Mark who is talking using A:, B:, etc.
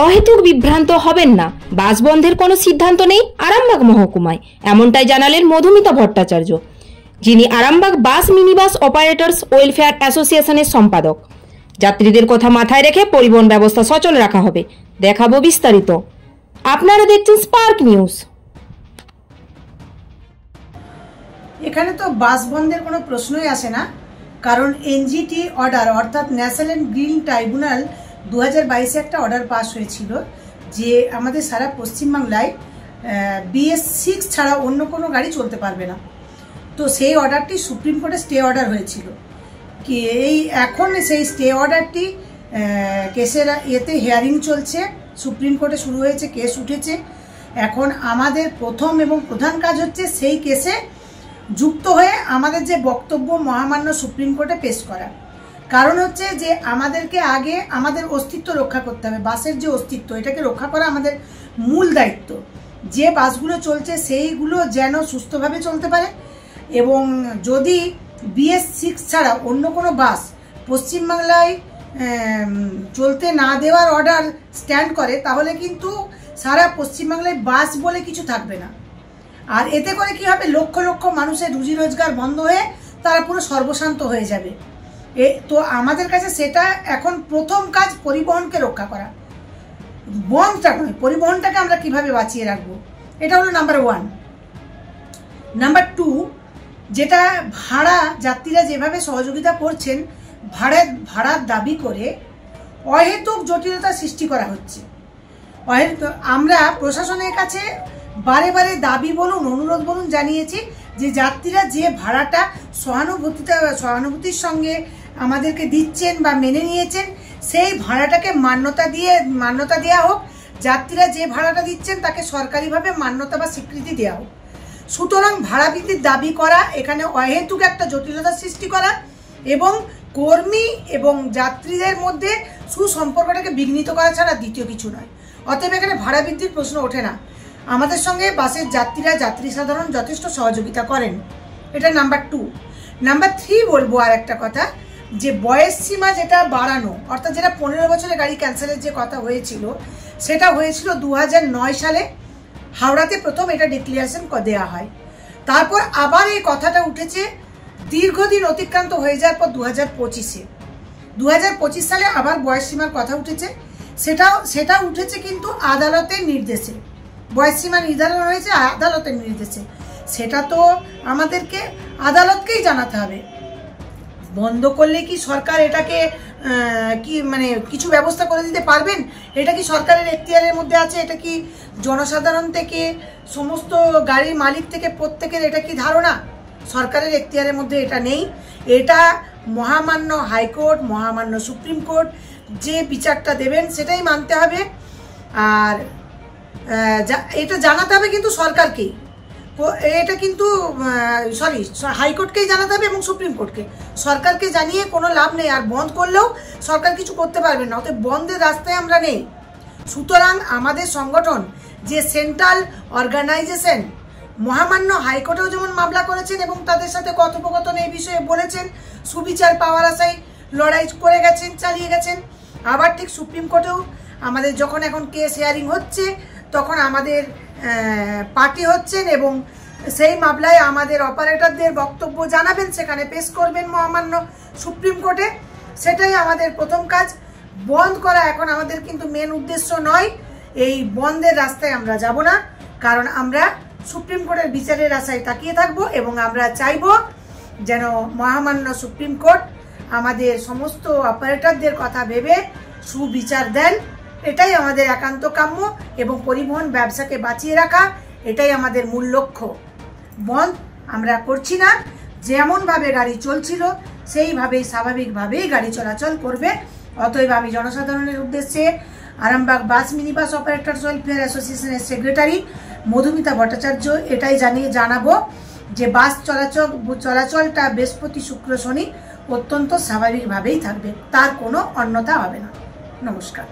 A: অহেতুক বিভ্রান্ত হবেন না, বাস বন্ধের কোনো সিদ্ধান্ত নেই আরামবাগ মহকুমায়, এমনটাই জানালেন মধুমিতা ভট্টাচার্য, যিনি Arambagh bus minibus operators welfare অ্যাসোসিয়েশনের সম্পাদক। যাত্রীদের কথা মাথায় রেখে পরিবহন ব্যবস্থা সচল রাখা হবে। দেখাবো বিস্তারিত। আপনারা দেখছেন স্পার্ক নিউজ।
B: এখানে তো বাস বন্ধের কোনো প্রশ্নই আসে না, কারণ এনজিটি অর্ডার অর্থাৎ ন্যাশনাল গ্রিন ট্রাইব্যুনাল 2022-এ একটা অর্ডার পাস হয়েছিল যে আমাদের সারা পশ্চিমবাংলায় BS6 ছাড়া অন্য কোনো গাড়ি চলতে পারবে না। তো সেই অর্ডারটি সুপ্রিম কোর্টে স্টে অর্ডার হয়েছিল কি এখন সেই স্টে অর্ডারটি কেসের হিয়ারিং চলছে, সুপ্রিম কোর্টে শুরু হয়েছে, কেস উঠেছে। এখন আমাদের প্রথম এবং প্রধান কাজ হচ্ছে সেই কেসে যুক্ত হয়ে আমাদের যে বক্তব্য মহামান্য সুপ্রিম কোর্টে পেশ করা। কারণ হচ্ছে যে আমাদেরকে আগে আমাদের অস্তিত্ব রক্ষা করতে হবে, বাসের যে অস্তিত্ব এটাকে রক্ষা করা আমাদের মূল দায়িত্ব। যে বাসগুলো চলছে সেইগুলো যেন সুস্থভাবে চলতে পারে, এবং যদি BS6 ছাড়া অন্য কোনো বাস পশ্চিমবাংলায় চলতে না দেওয়ার অর্ডার স্ট্যান্ড করে, তাহলে কিন্তু সারা পশ্চিমবাংলায় বাস বলে কিছু থাকবে না। আর এতে করে কি হবে, লক্ষ লক্ষ মানুষের রুজি রোজগার বন্ধ হয়ে তারা পুরো সর্বশান্ত হয়ে যাবে। তো আমাদের কাছে সেটা এখন প্রথম কাজ, পরিবহনকে রক্ষা করা। বন্ধটা নয়, পরিবহনটাকে আমরা কিভাবে বাঁচিয়ে রাখবো, এটা হলো নাম্বার 1। নাম্বার 2, যেটা ভাড়া যাত্রীরা যেভাবে সহযোগিতা করছেন, ভাড়ার দাবি করে অহেতুক জটিলতা সৃষ্টি করা হচ্ছে। আমরা প্রশাসনের কাছে বারে বারে দাবি বলুন, অনুরোধ বলুন জানিয়েছি যে যাত্রীরা যে ভাড়াটা সহানুভূতির সঙ্গে আমাদেরকে দিচ্ছেন বা মেনে নিয়েছেন, সেই ভাড়াটাকে মান্যতা দেওয়া হোক। যাত্রীরা যে ভাড়াটা দিচ্ছেন তাকে সরকারিভাবে মান্যতা বা স্বীকৃতি দেওয়া হোক। সুতরাং ভাড়া বৃদ্ধির দাবি করা এখানে অহেতুক একটা জটিলতা সৃষ্টি করা এবং কর্মী এবং যাত্রীদের মধ্যে সুসম্পর্কটাকে বিঘ্নিত করা ছাড়া দ্বিতীয় কিছু নয়। অতএব এখানে ভাড়া বৃদ্ধির প্রশ্ন ওঠে না। আমাদের সঙ্গে বাসের যাত্রী সাধারণ যথেষ্ট সহযোগিতা করেন, এটা নাম্বার 2। নাম্বার 3 বলবো আর একটা কথা, যে বয়স সীমা যেটা বাড়ানো, অর্থাৎ যেটা 15 বছরের গাড়ি ক্যান্সেলের যে কথা হয়েছিল, সেটা হয়েছিল 2009 সালে হাওড়াতে প্রথম এটা ডিক্লিয়ারেশন দেওয়া হয়। তারপর আবার এই কথাটা উঠেছে দীর্ঘদিন অতিক্রান্ত হয়ে যাওয়ার পর 2025 সালে আবার বয়স সীমার কথা উঠেছে। সেটা উঠেছে কিন্তু আদালতের নির্দেশে, বয়স সীমা নির্ধারণ হয়েছে আদালতের নির্দেশে। সেটা তো আমাদেরকে আদালতকেই জানাতে হবে। বন্ধ করলে কি সরকার এটাকে কি কিছু ব্যবস্থা করে দিতে পারবেন? এটা কি সরকারের এখতিয়ারের মধ্যে আছে? এটা কি জনসাধারণ থেকে সমস্ত গাড়ির মালিক থেকে প্রত্যেকের এটা কি ধারণা? সরকারের এখতিয়ারের মধ্যে এটা নেই। এটা মহামান্য হাইকোর্ট, মহামান্য সুপ্রিম কোর্ট যে বিচারটা দেবেন সেটাই মানতে হবে। আর এটা জানাতে হবে কিন্তু সরকারকেই, এটা কিন্তু হাইকোর্টকেই জানাতে হবে এবং সুপ্রিম কোর্টকে। সরকারকে জানিয়ে কোনো লাভ নেই। আর বন্ধ করলেও সরকার কিছু করতে পারবে না, অতএব বন্ধের রাস্তায় আমরা নেই। সুতরাং আমাদের সংগঠন যে সেন্ট্রাল অর্গানাইজেশন, মহামান্য হাইকোর্টেও যেমন মামলা করেছেন এবং তাদের সাথে কথোপকথন এই বিষয়ে বলেছেন, সুবিচার পাওয়ার আশায় লড়াই করে গেছেন, চালিয়ে গেছেন। আবার ঠিক সুপ্রিম কোর্টেও আমাদের যখন এখন কেস হিয়ারিং হচ্ছে, তখন আমাদের পার্টি হচ্ছেন এবং সেই মামলায় আমাদের অপারেটরদের বক্তব্য জানাবেন, সেখানে পেশ করবেন মহামান্য সুপ্রিম কোর্টে। সেটাই আমাদের প্রথম কাজ। বন্ধ করা এখন আমাদের কিন্তু মেন উদ্দেশ্য নয়। এই বন্ধের রাস্তায় আমরা যাব না, কারণ আমরা সুপ্রিম কোর্টের বিচারের আশায় তাকিয়ে থাকবো এবং আমরা চাইব যেন মহামান্য সুপ্রিম কোর্ট আমাদের সমস্ত অপারেটরদের কথা ভেবে সুবিচার দেন। এটাই আমাদের একান্ত কাম্য এবং পরিবহন ব্যবসাকে বাঁচিয়ে রাখা এটাই আমাদের মূল লক্ষ্য। বন্ধ আমরা করছি না, যেমনভাবে গাড়ি চলছিল সেইভাবেই স্বাভাবিকভাবেই গাড়ি চলাচল করবে। অতএব আমি জনসাধারণের উদ্দেশ্যে Arambagh bus minibus operators welfare অ্যাসোসিয়েশনের সেক্রেটারি মধুমিতা ভট্টাচার্য এটাই জানাবো যে বাস চলাচলটা বৃহস্পতি, শুক্র, শনি অত্যন্ত স্বাভাবিকভাবেই থাকবে, তার কোনো অন্যথা হবে না। নমস্কার।